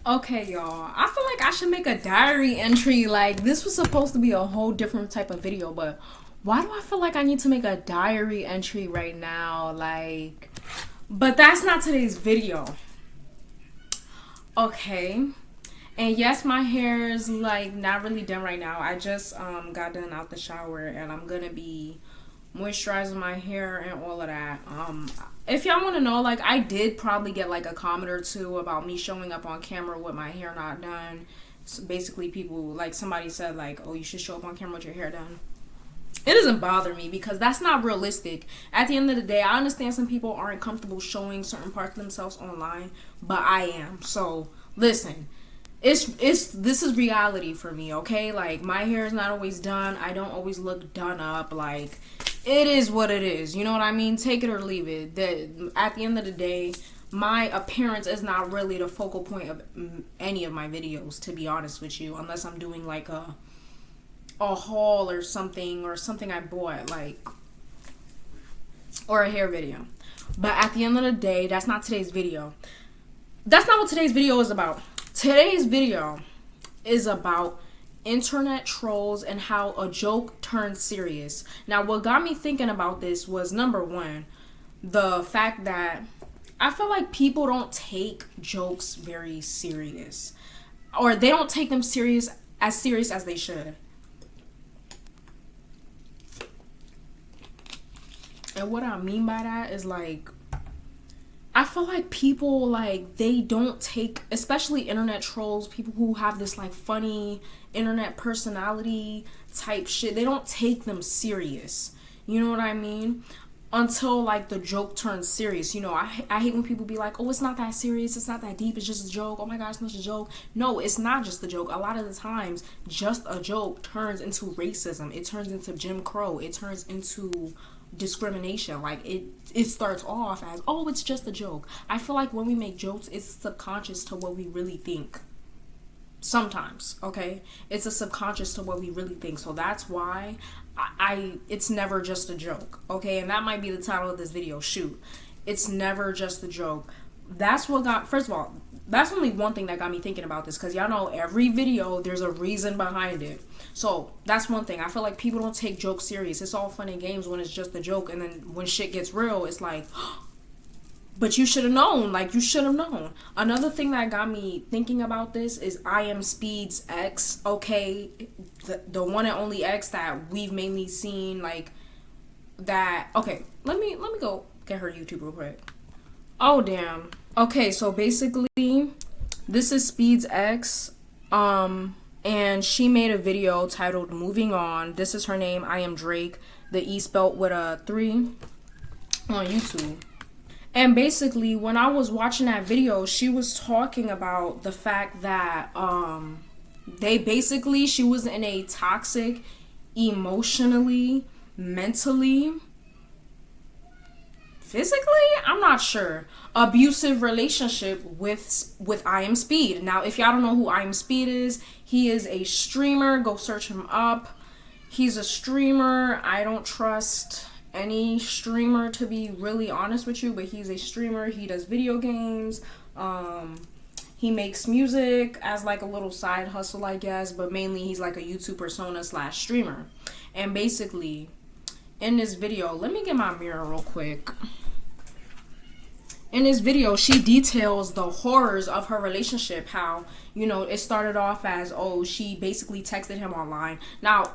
Okay, y'all. I feel like I should make a diary entry. Like, this was supposed to be a whole different type of video, but why do I feel like I need to make a diary entry right now? Like, but that's not today's video. Okay. And yes, my hair is like not really done right now. I just got done out the shower and I'm gonna be moisturizing my hair and all of that. If y'all want to know, like, I did probably get like a comment or two about me showing up on camera with my hair not done. So basically, people, like, somebody said like, oh, you should show up on camera with your hair done. It doesn't bother me because that's not realistic. At the end of the day, I understand some people aren't comfortable showing certain parts of themselves online, but I am. So listen, this is reality for me, okay? Like, my hair is not always done. I don't always look done up. Like, it is what it is. You know what I mean? Take it or leave it. At the end of the day, my appearance is not really the focal point of any of my videos, to be honest with you, unless I'm doing like a haul or something I bought, like, or a hair video. But at the end of the day, that's not today's video. That's not what today's video is about. Today's video is about internet trolls and how a joke turned serious. Now, what got me thinking about this was, number one, the fact that I feel like people don't take jokes very serious, or they don't take them serious as they should. And what I mean by that is, like, I feel like people, like, they don't take, especially internet trolls, people who have this, like, funny internet personality type shit, they don't take them serious. You know what I mean? Until, like, the joke turns serious. You know, I hate when people be like, oh, it's not that serious, it's not that deep, it's just a joke, oh my gosh, it's just a joke. No, it's not just a joke. A lot of the times, just a joke turns into racism. It turns into Jim Crow. It turns into discrimination. Like, it starts off as, oh, it's just a joke. I feel like when we make jokes, it's subconscious to what we really think. Sometimes, okay? It's a subconscious to what we really think. So that's why it's never just a joke, okay? And that might be the title of this video. Shoot, it's never just a joke. That's what got, first of all, that's only one thing that got me thinking about this, because y'all know every video there's a reason behind it. So that's one thing. I feel like people don't take jokes serious. It's all fun and games when it's just a joke, and then when shit gets real, it's like, but you should have known. Like, you should have known. Another thing that got me thinking about this is IShowSpeed's ex, okay? The one and only ex that we've mainly seen, like, that. Okay, let me go get her YouTube real quick. Oh, damn. Okay, so basically, this is Speed's ex, and she made a video titled Moving On. This is her name. I am Drake. The E spelt with a 3 on YouTube. And basically, when I was watching that video, she was talking about the fact that she was in a toxic, emotionally, mentally, physically, I'm not sure, abusive relationship with IShowSpeed. Now, if y'all don't know who IShowSpeed is, he is a streamer. Go search him up. He's a streamer. I don't trust any streamer, to be really honest with you, but he's a streamer. He does video games. He makes music as like a little side hustle, I guess, but mainly he's like a YouTube persona / streamer. And basically, in this video, let me get my mirror real quick. In this video, she details the horrors of her relationship. How, you know, it started off as, oh, she basically texted him online. Now,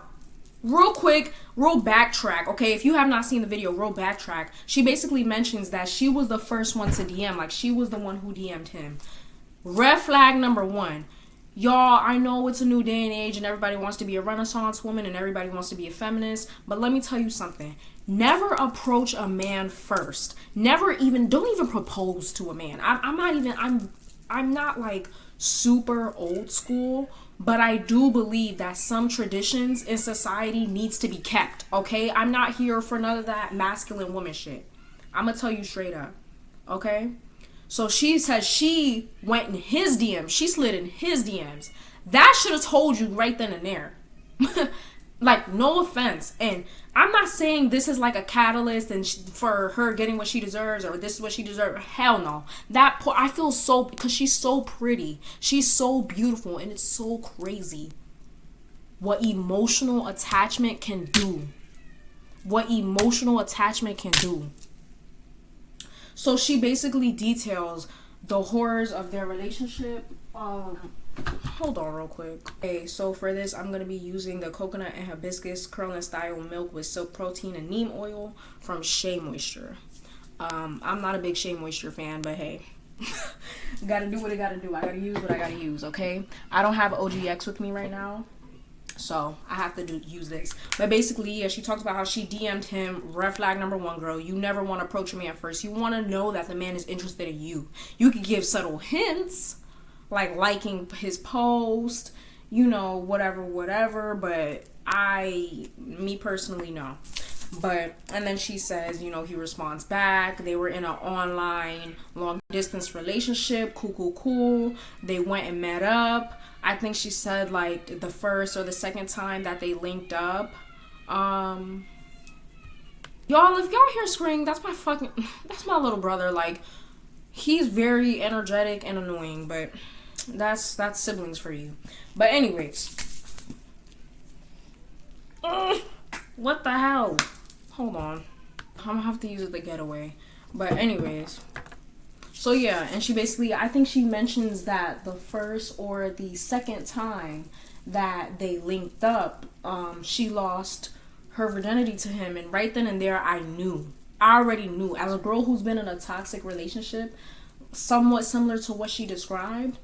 real quick, real backtrack, okay? If you have not seen the video, real backtrack. She basically mentions that she was the first one to DM. Like, she was the one who DM'd him. Red flag number 1. Y'all, I know it's a new day and age and everybody wants to be a Renaissance woman and everybody wants to be a feminist, but let me tell you something. Never approach a man first. Don't even propose to a man. I'm not like super old school, but I do believe that some traditions in society needs to be kept, okay? I'm not here for none of that masculine woman shit. I'm gonna tell you straight up, okay? So she said she went in his DMs. She slid in his DMs. That should have told you right then and there. Like, no offense. And I'm not saying this is like a catalyst and for her getting what she deserves, or this is what she deserves. Hell no. I feel so, because she's so pretty. She's so beautiful, and it's so crazy what emotional attachment can do. What emotional attachment can do. So she basically details the horrors of their relationship. Hold on real quick. Okay, so for this, I'm going to be using the coconut and hibiscus curl and style milk with silk protein and neem oil from Shea Moisture. I'm not a big Shea Moisture fan, but hey, gotta do what I gotta do. I gotta use what I gotta use, okay? I don't have OGX with me right now, so I have to use this. But basically, yeah, she talks about how she DM'd him. Red flag number one, girl. You never want to approach a man first. You want to know that the man is interested in you. You can give subtle hints, like liking his post, you know, whatever. But me personally, no. But, and then she says, you know, he responds back. They were in an online long distance relationship. Cool. They went and met up. I think she said like the first or the second time that they linked up. Y'all, if y'all hear screaming, that's my little brother. Like, he's very energetic and annoying, but that's siblings for you. But anyways, what the hell? Hold on, I'm gonna have to use it the getaway. But anyways, so yeah, and she basically, I think she mentions that the first or the second time that they linked up, she lost her virginity to him. And right then and there, I already knew, as a girl who's been in a toxic relationship somewhat similar to what she described,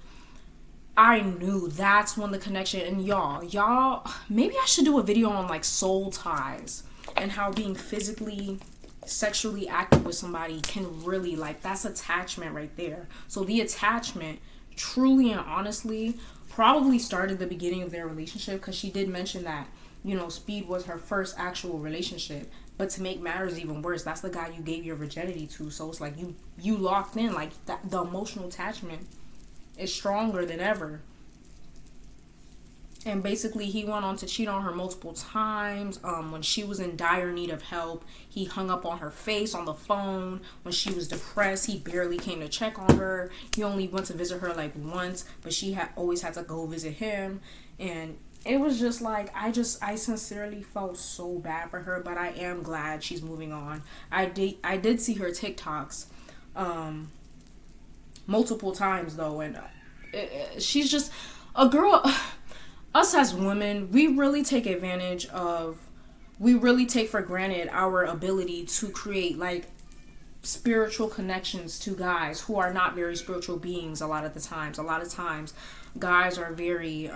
I knew that's when the connection. And y'all, maybe I should do a video on like soul ties and how being physically, sexually active with somebody can really, like, that's attachment right there. So the attachment truly and honestly probably started the beginning of their relationship, because she did mention that, you know, Speed was her first actual relationship. But to make matters even worse, that's the guy you gave your virginity to. So it's like you locked in, like that, the emotional attachment is stronger than ever. And basically, he went on to cheat on her multiple times. When she was in dire need of help, he hung up on her face on the phone. When she was depressed, he barely came to check on her. He only went to visit her like once, but she always had to go visit him. And it was just like, I sincerely felt so bad for her, but I am glad she's moving on. I did see her TikToks multiple times though, and she's just a girl. Us as women, we really take for granted our ability to create like spiritual connections to guys who are not very spiritual beings. A lot of times guys are very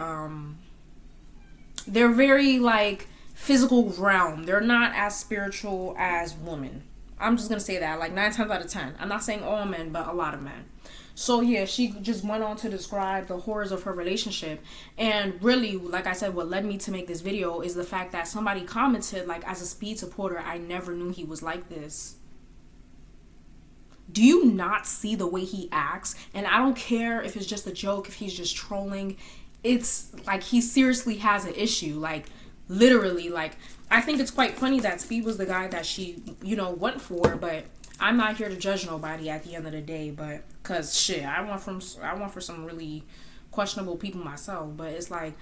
they're very like physical realm. They're not as spiritual as women. I'm just gonna say that, like 9 times out of 10. I'm not saying all men, but a lot of men. So yeah, she just went on to describe the horrors of her relationship. And really, like I said, what led me to make this video is the fact that somebody commented, like, as a Speed supporter, I never knew he was like this. Do you not see the way he acts? And I don't care if it's just a joke, if he's just trolling. It's like he seriously has an issue. Like, literally, like, I think it's quite funny that Speed was the guy that she, you know, went for, but I'm not here to judge nobody at the end of the day. But cause shit, I went for some really questionable people myself. But it's like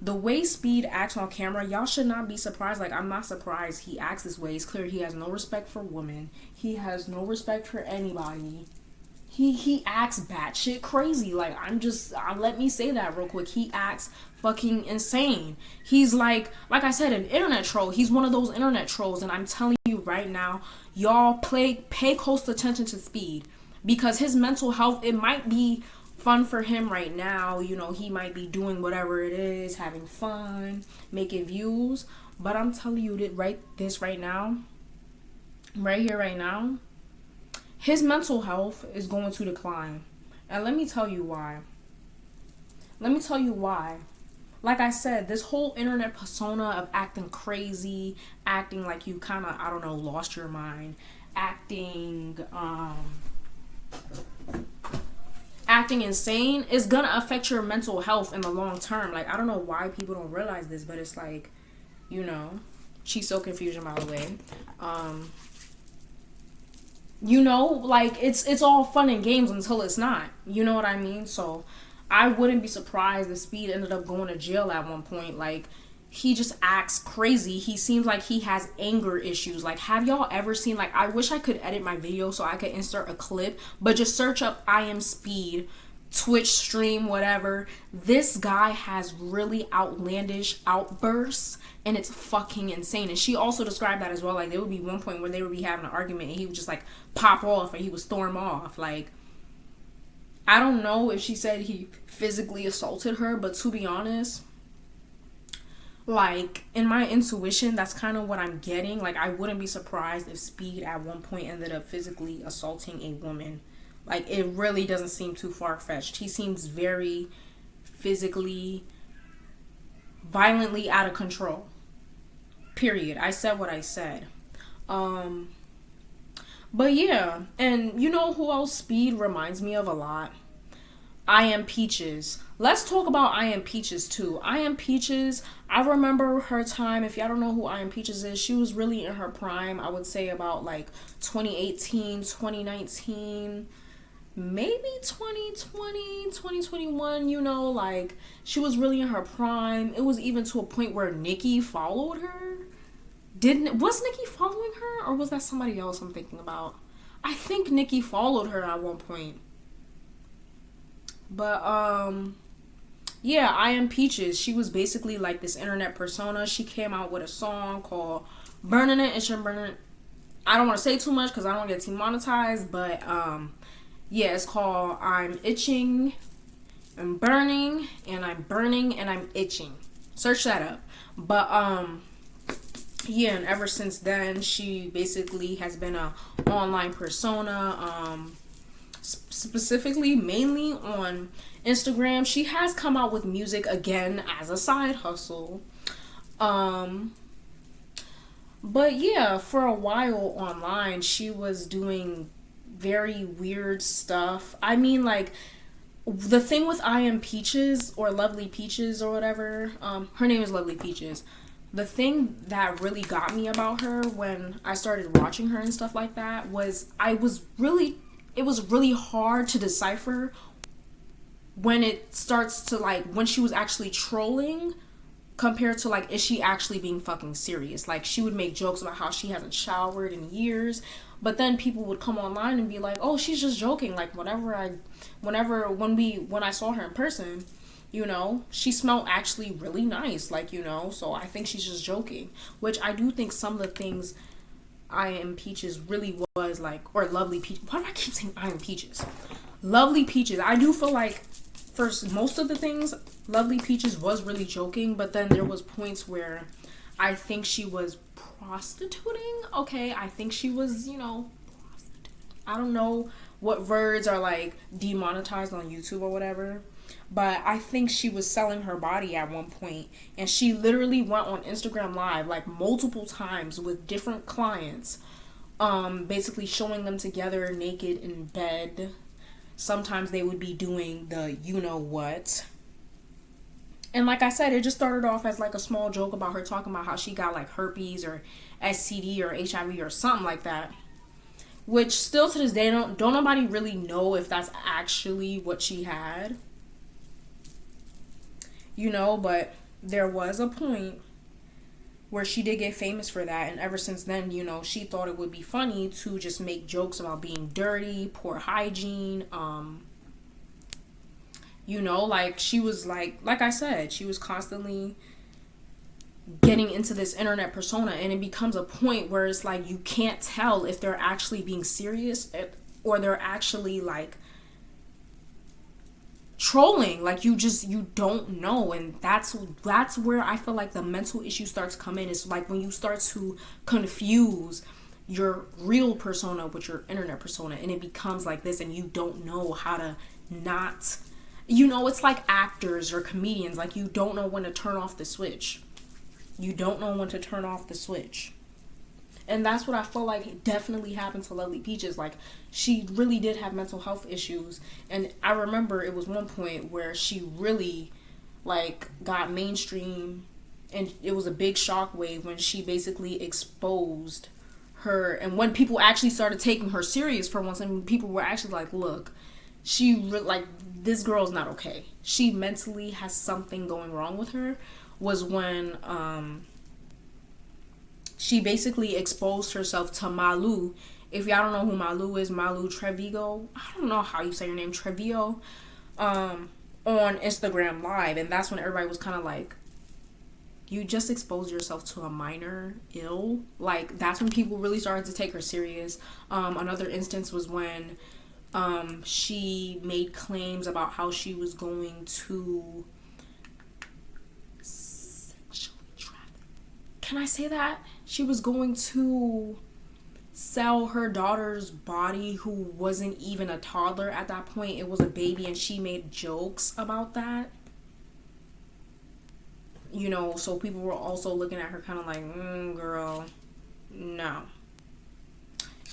the way Speed acts on camera, y'all should not be surprised. Like, I'm not surprised he acts this way. It's clear he has no respect for women. He has no respect for anybody. He acts batshit crazy. Like, let me say that real quick. He acts fucking insane. He's like I said, an internet troll. He's one of those internet trolls, and I'm telling you right now, y'all pay close attention to Speed, because his mental health, it might be fun for him right now. You know, he might be doing whatever it is, having fun, making views. But I'm telling you that right now, his mental health is going to decline. And let me tell you why. Like I said, this whole internet persona of acting crazy, acting like you kind of, I don't know, lost your mind, acting insane is gonna affect your mental health in the long term. Like, I don't know why people don't realize this, but it's like, you know. She's so confusion, by the way. You know, like it's all fun and games until it's not. You know what I mean? So I wouldn't be surprised if Speed ended up going to jail at one point. Like, he just acts crazy. He seems like he has anger issues. Like, have y'all ever seen, like, I wish I could edit my video so I could insert a clip, but just search up I am Speed, Twitch stream, whatever. This guy has really outlandish outbursts, and it's fucking insane. And she also described that as well. Like, there would be one point where they would be having an argument and he would just like pop off and he would storm off. Like, I don't know if she said he physically assaulted her, but to be honest, like, in my intuition, that's kind of what I'm getting. Like, I wouldn't be surprised if Speed at one point ended up physically assaulting a woman. Like, it really doesn't seem too far-fetched. He seems very physically, violently out of control. Period. I said what I said. But yeah, and you know who else Speed reminds me of a lot? I Am Peaches. Let's talk about I Am Peaches too. I Am Peaches, I remember her time. If y'all don't know who I Am Peaches is, she was really in her prime. I would say about like 2018, 2019, maybe 2020, 2021, you know, like, she was really in her prime. It was even to a point where Nicki followed her. Was Nicki following her, or was that somebody else I'm thinking about? I think Nicki followed her at one point. But yeah, I Am Peaches. She was basically like this internet persona. She came out with a song called Burning It, Itching, Burning It. I don't want to say too much because I don't get demonetized, but yeah, it's called I'm Itching and Burning, and I'm Burning and I'm Itching. Search that up. But yeah, and ever since then, she basically has been a online persona, specifically mainly on Instagram. She has come out with music again as a side hustle. But yeah, for a while online, she was doing very weird stuff. I mean, like, the thing with I Am Peaches, or Lovely Peaches, or whatever, her name is Lovely Peaches. The thing that really got me about her when I started watching her and stuff like that was it was really hard to decipher when it starts to, like, when she was actually trolling compared to, like, is she actually being fucking serious? Like, she would make jokes about how she hasn't showered in years, but then people would come online and be like, oh, she's just joking. Like, when I saw her in person, you know, she smelled actually really nice, like, you know, so I think she's just joking, which I do think some of the things I Am Peaches really was like, or Lovely Peaches, why do I keep saying I Am Peaches? Lovely Peaches, I do feel like for most of the things, Lovely Peaches was really joking, but then there was points where I think she was prostituting. Okay, I think she was, you know, prostituting. I don't know what words are, like, demonetized on YouTube or whatever, but I think she was selling her body at one point, and she literally went on Instagram Live, like, multiple times with different clients, basically showing them together naked in bed. Sometimes they would be doing the you-know-what. And like I said, it just started off as, like, a small joke about her talking about how she got, like, herpes or STD or HIV or something like that. Which, still to this day, don't nobody really know if that's actually what she had. You know, but there was a point where she did get famous for that, and ever since then, you know, she thought it would be funny to just make jokes about being dirty, poor hygiene, you know, like, she was like I said, she was constantly getting into this internet persona, and it becomes a point where it's like you can't tell if they're actually being serious or they're actually, like, trolling. Like, you don't know, and that's where I feel like the mental issue starts to come in. It's like when you start to confuse your real persona with your internet persona, and it becomes like this, and you don't know how to not, you know, it's like actors or comedians, like, you don't know when to turn off the switch. You don't know when to turn off the switch. And that's what I feel like definitely happened to Lovely Peaches. Like, she really did have mental health issues. And I remember it was one point where she really, like, got mainstream and it was a big shockwave when she basically exposed her, and when people actually started taking her serious for once, and people were actually like, look, like, this girl's not okay, she mentally has something going wrong with her, was when she basically exposed herself to Malu. If y'all don't know who Malu is, Malu Trevigo, I don't know how you say your name, Trevigo, on Instagram Live. And that's when everybody was kind of like, you just exposed yourself to a minor ill. Like, that's when people really started to take her serious. Another instance was when she made claims about how she was going to sexually traffic. Can I say that? She was going to sell her daughter's body, who wasn't even a toddler at that point. It was a baby, and she made jokes about that. You know, so people were also looking at her kind of like, girl, no.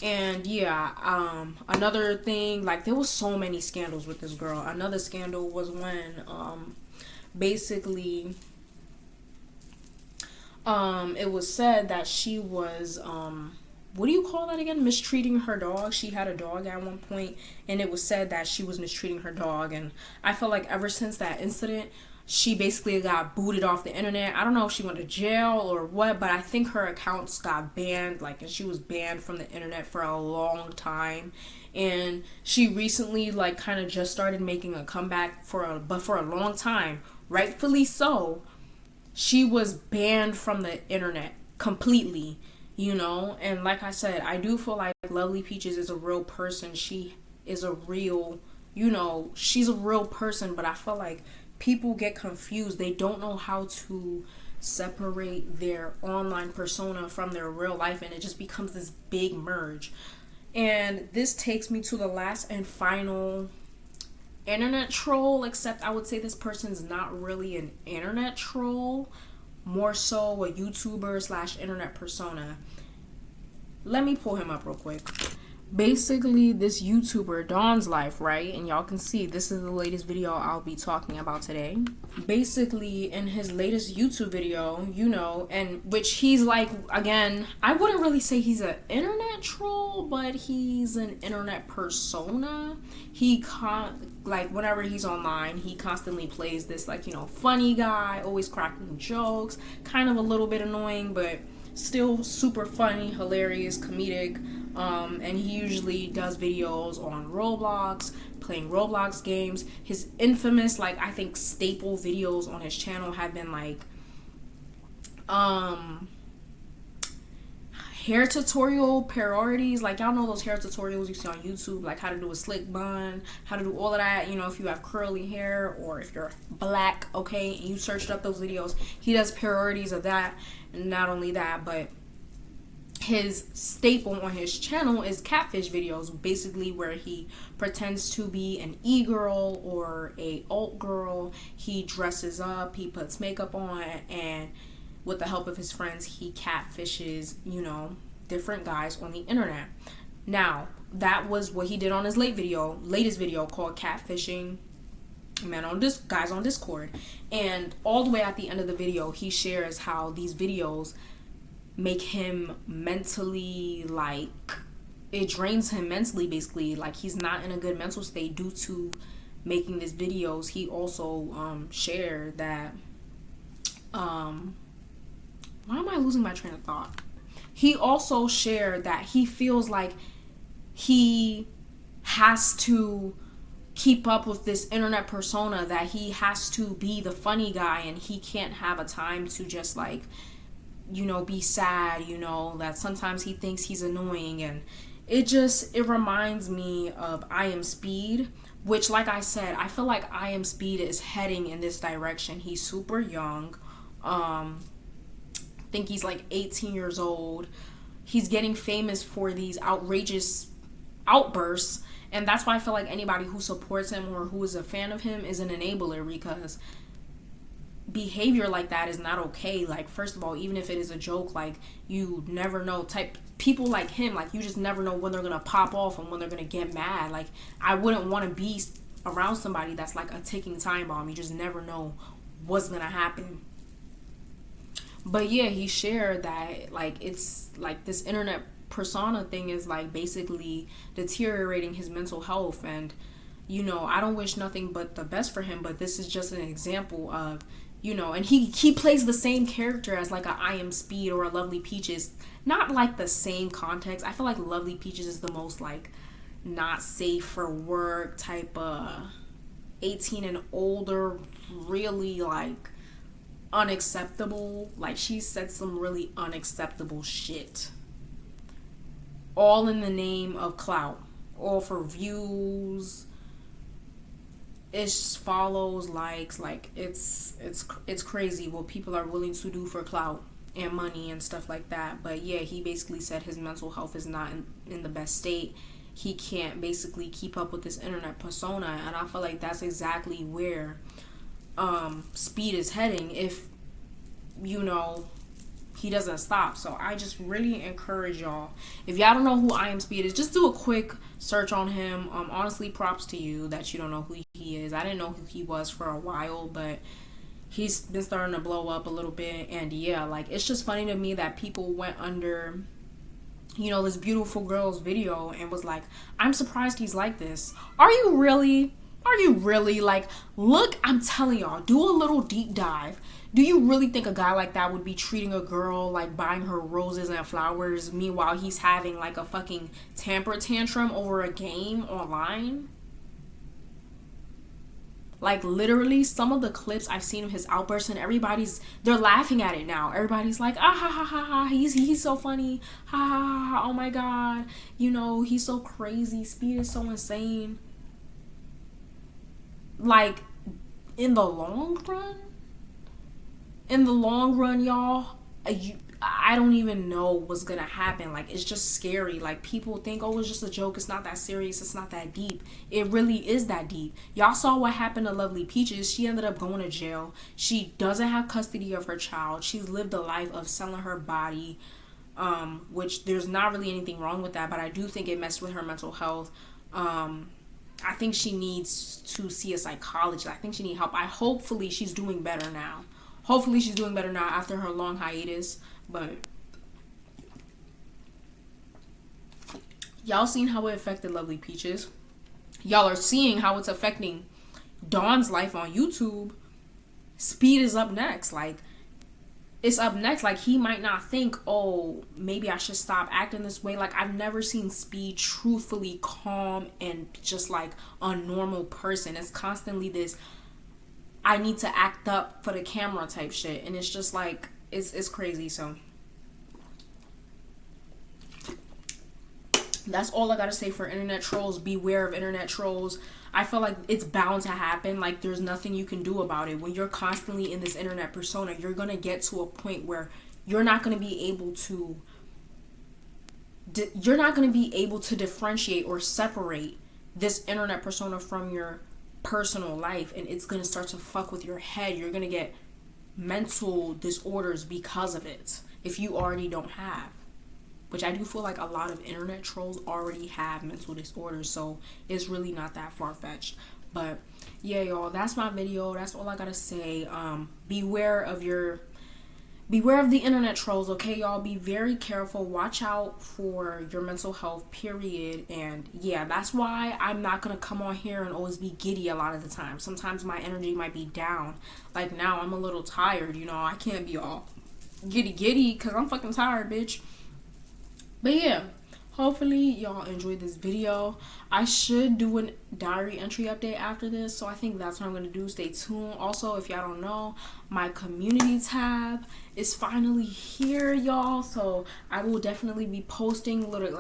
And yeah, another thing, like, there was so many scandals with this girl. Another scandal was when basically it was said that she was what do you call that again? Mistreating her dog. She had a dog at one point, and it was said that she was mistreating her dog. And I feel like ever since that incident, she basically got booted off the internet. I don't know if she went to jail or what, but I think her accounts got banned, like, and she was banned from the internet for a long time. And she recently, like, kind of just started making a comeback but for a long time, rightfully so, she was banned from the internet completely, you know. And like I said, I do feel like Lovely Peaches is a real person. She is a real, you know, she's a real person, but I feel like people get confused. They don't know how to separate their online persona from their real life, and it just becomes this big merge. And this takes me to the last and final internet troll, except I would say this person's not really an internet troll, more so a YouTuber / internet persona. Let me pull him up real quick. Basically, this YouTuber, Dawn's Life, right? And y'all can see this is the latest video I'll be talking about today. Basically, in his latest YouTube video, you know, and which he's like, again, I wouldn't really say he's an internet troll, but he's an internet persona. Like, whenever he's online, he constantly plays this, like, you know, funny guy, always cracking jokes, kind of a little bit annoying, but still super funny, hilarious, comedic. And he usually does videos on Roblox, playing Roblox games. His infamous, like, I think staple videos on his channel have been like hair tutorial parodies. Like, y'all know those hair tutorials you see on YouTube, like how to do a slick bun, how to do all of that, you know, if you have curly hair or if you're black, okay, and you searched up those videos. He does parodies of that. And not only that, but his staple on his channel is catfish videos, basically where he pretends to be an e-girl or a alt girl. He dresses up, he puts makeup on, and with the help of his friends, he catfishes, you know, different guys on the internet. Now, that was what he did on his latest video called Catfishing Guys on Discord. And all the way at the end of the video, he shares how these videos make him mentally, like, it drains him mentally, basically. Like, he's not in a good mental state due to making these videos. He also shared that why am I losing my train of thought? He also shared that he feels like he has to keep up with this internet persona, that he has to be the funny guy, and he can't have a time to just, like, you know, be sad, you know, that sometimes he thinks he's annoying. And it reminds me of IShowSpeed, which, like I said, I feel like IShowSpeed is heading in this direction. He's super young. I think he's like 18 years old. He's getting famous for these outrageous outbursts, and that's why I feel like anybody who supports him or who is a fan of him is an enabler, because behavior like that is not okay. Like, first of all, even if it is a joke, like, you never know, people like him, like, you just never know when they're gonna pop off and when they're gonna get mad. Like, I wouldn't want to be around somebody that's like a ticking time bomb. You just never know what's gonna happen. But yeah, he shared that like it's like this internet persona thing is like basically deteriorating his mental health. And I don't wish nothing but the best for him, but this is just an example of, and he plays the same character as like a I Am Speed or a Lovely Peaches. Not like the same context. I feel like Lovely Peaches is the most like not safe for work type of 18 and older, really like unacceptable. Like she said some really unacceptable shit. All in the name of clout. All for views. It follows, likes, like it's crazy what people are willing to do for clout and money and stuff like that. But yeah, he basically said his mental health is not in the best state. He can't basically keep up with this internet persona, and I feel like that's exactly where Speed is heading if he doesn't stop. So I just really encourage y'all, if y'all don't know who I Am Speed is, just do a quick search on him. Honestly, props to you that you don't know who he is. I didn't know who he was for a while, but he's been starting to blow up a little bit. And yeah, like it's just funny to me that people went under this beautiful girl's video and was like, I'm surprised he's like this. Are you really? Like, look, I'm telling y'all, do a little deep dive. Do you really think a guy like that would be treating a girl like buying her roses and flowers, meanwhile he's having like a fucking temper tantrum over a game online? Like literally some of the clips I've seen of his outbursts, and they're laughing at it now. Everybody's like, ah ha ha ha ha, he's so funny, ha ha ha ha, oh my god, he's so crazy, Speed is so insane. Like in the long run, y'all, I don't even know what's gonna happen. Like it's just scary. Like people think, oh, it's just a joke, it's not that serious, it's not that deep. It really is that deep. Y'all saw what happened to Lovely Peaches. She ended up going to jail. She doesn't have custody of her child. She's lived a life of selling her body, which there's not really anything wrong with that, but I do think it messed with her mental health. I think she needs to see a psychologist. I think she needs help. Hopefully she's doing better now. After her long hiatus. But y'all seen how it affected Lovely Peaches. Y'all are seeing how it's affecting Dawn's life on YouTube. Speed is up next. Like, it's up next. Like, he might not think, oh, maybe I should stop acting this way. Like, I've never seen Speed truthfully calm and just like a normal person. It's constantly this, I need to act up for the camera type shit. And it's just like, it's crazy. So that's all I gotta say for internet trolls. Beware of internet trolls. I feel like it's bound to happen. Like there's nothing you can do about it. When you're constantly in this internet persona, you're gonna get to a point where you're not gonna be able to differentiate or separate this internet persona from your personal life, and it's gonna start to fuck with your head. You're gonna get mental disorders because of it, if you already don't have. Which I do feel like a lot of internet trolls already have mental disorders, so it's really not that far-fetched. But yeah, y'all, that's my video. That's all I gotta say. Beware of the internet trolls, okay, y'all? Be very careful. Watch out for your mental health, period. And yeah, that's why I'm not gonna come on here and always be giddy a lot of the time. Sometimes my energy might be down. Like now I'm a little tired, I can't be all giddy because I'm fucking tired, bitch. But yeah, hopefully y'all enjoyed this video. I should do a diary entry update after this, so I think that's what I'm gonna do. Stay tuned. Also, if y'all don't know, my community tab is finally here, y'all, so I will definitely be posting little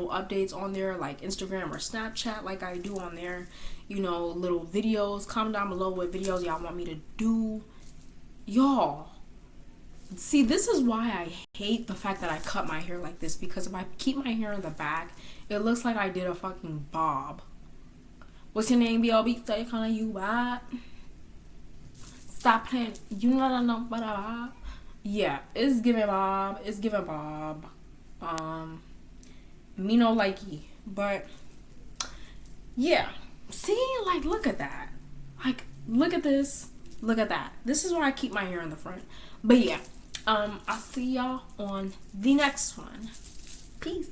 updates on there, like Instagram or Snapchat, like I do on there, little videos. Comment down below what videos y'all want me to do. Y'all, see, this is why I hate the fact that I cut my hair like this, because if I keep my hair in the back, it looks like I did a fucking bob. What's your name, B.O.B.? Stay calling you Bob. Stop playing. You know but Bob. Yeah, it's giving Bob. It's giving Bob. Me no likey. But yeah. See, like, look at that. Like, look at this. Look at that. This is why I keep my hair in the front. But yeah, I'll see y'all on the next one. Peace.